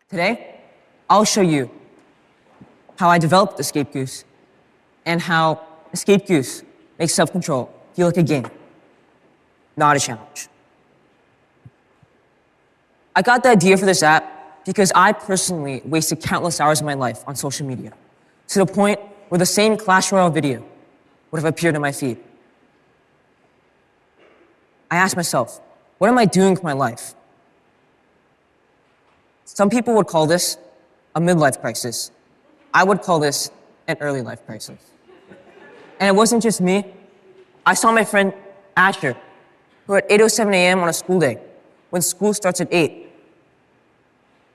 Today, I'll show you how I developed Escape Goose and how Escape Goose makes self-control feel like a game, not a challenge. I got the idea for this app because I personally wasted countless hours of my life on social media, to the point where the same Clash Royale video would have appeared in my feed. I asked myself, what am I doing with my life? Some people would call this a midlife crisis. I would call this an early life crisis. And it wasn't just me. I saw my friend Asher, who at 8:07 a.m. on a school day, when school starts at 8,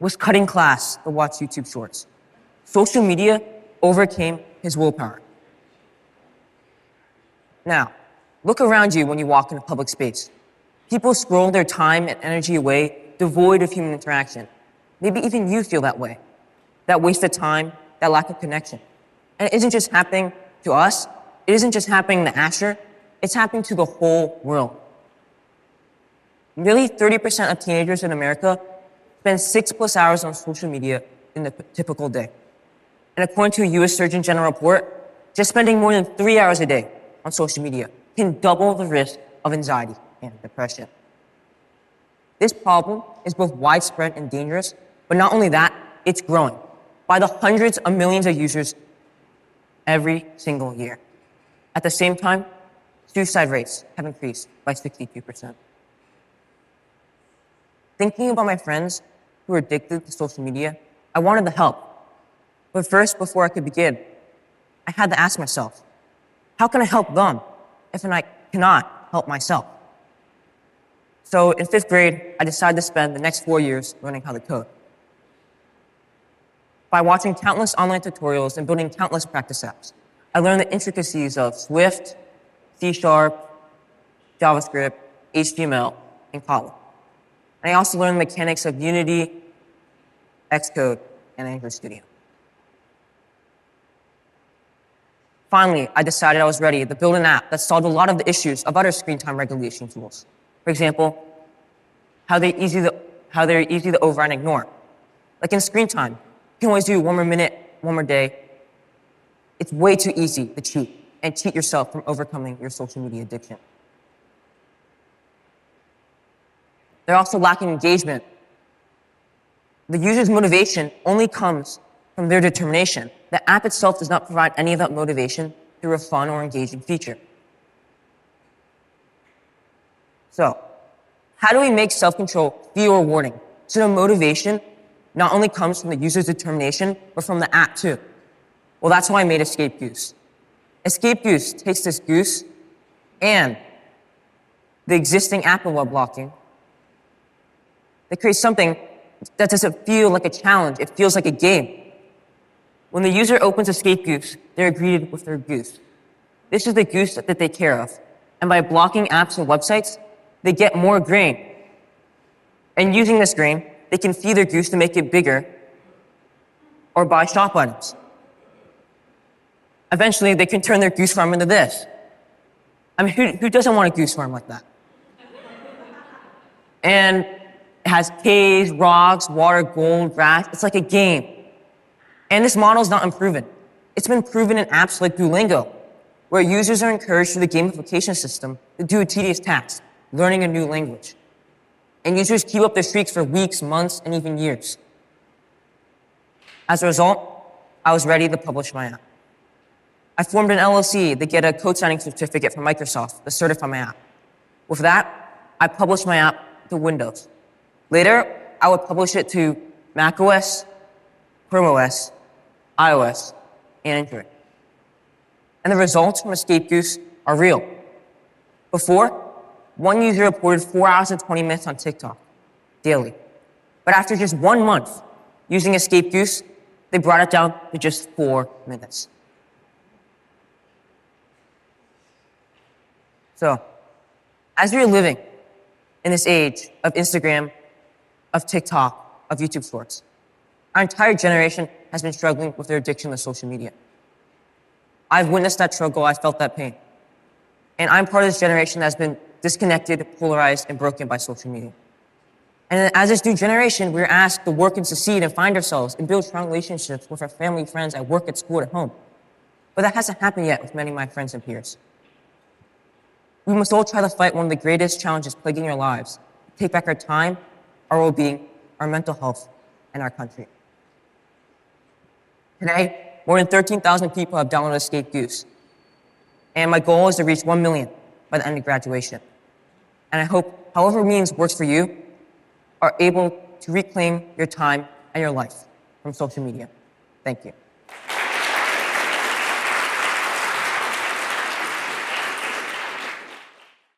was cutting class to watch YouTube Shorts. Social media overcame his willpower. Now, look around you when you walk in a public space. People scroll their time and energy away, devoid of human interaction. Maybe even you feel that way. That wasted time, that lack of connection. And it isn't just happening to us. It isn't just happening to Asher. It's happening to the whole world. Nearly 30% of teenagers in America spend 6+ hours on social media in a typical day. And according to a US Surgeon General report, just spending more than 3 hours a day on social media can double the risk of anxiety and depression. This problem is both widespread and dangerous, but not only that, it's growing by the hundreds of millions of users every single year. At the same time, suicide rates have increased by 62%. Thinking about my friends who are addicted to social media, I wanted to help. But first, before I could begin, I had to ask myself, how can I help them if I cannot help myself? So in 5th grade, I decided to spend the next 4 years learning how to code. By watching countless online tutorials and building countless practice apps, I learned the intricacies of Swift, C#, JavaScript, HTML, and Kotlin. And I also learned the mechanics of Unity, Xcode, and Android Studio. Finally, I decided I was ready to build an app that solved a lot of the issues of other screen time regulation tools. For example, how they're easy to override and ignore. Like in screen time, you can always do 1 more minute, 1 more day. It's way too easy to cheat and cheat yourself from overcoming your social media addiction. They're also lacking engagement. The user's motivation only comes from their determination. The app itself does not provide any of that motivation through a fun or engaging feature. So, how do we make self-control feel rewarding so the motivation not only comes from the user's determination, but from the app too? Well, that's why I made Escape Goose. Escape Goose takes this goose and the existing app of web blocking. They create something that doesn't feel like a challenge, it feels like a game. When the user opens Escape Goose, they're greeted with their goose. This is the goose that they care of. And by blocking apps and websites, they get more grain. And using this grain, they can feed their goose to make it bigger or buy shop items. Eventually, they can turn their goose farm into this. I mean, who doesn't want a goose farm like that? And it has caves, rocks, water, gold, grass. It's like a game. And this model is not unproven. It's been proven in apps like Duolingo, where users are encouraged through the gamification system to do a tedious task, learning a new language. And users keep up their streaks for weeks, months, and even years. As a result, I was ready to publish my app. I formed an LLC to get a code signing certificate from Microsoft to certify my app. With that, I published my app to Windows. Later, I would publish it to macOS, Chrome OS, iOS, and Android. And the results from Escape Goose are real. Before, one user reported 4 hours and 20 minutes on TikTok daily. But after just 1 month using Escape Goose, they brought it down to just 4 minutes. So, as we are living in this age of Instagram, of TikTok, of YouTube Shorts, our entire generation has been struggling with their addiction to social media. I've witnessed that struggle, I've felt that pain. And I'm part of this generation that has been disconnected, polarized, and broken by social media. And as this new generation, we're asked to work and succeed and find ourselves and build strong relationships with our family, friends, at work, at school, at home. But that hasn't happened yet with many of my friends and peers. We must all try to fight one of the greatest challenges plaguing our lives, take back our time, our well-being, our mental health, and our country. Today, more than 13,000 people have downloaded Escape Goose, and my goal is to reach 1 million by the end of graduation. And I hope, however means works for you, are able to reclaim your time and your life from social media. Thank you.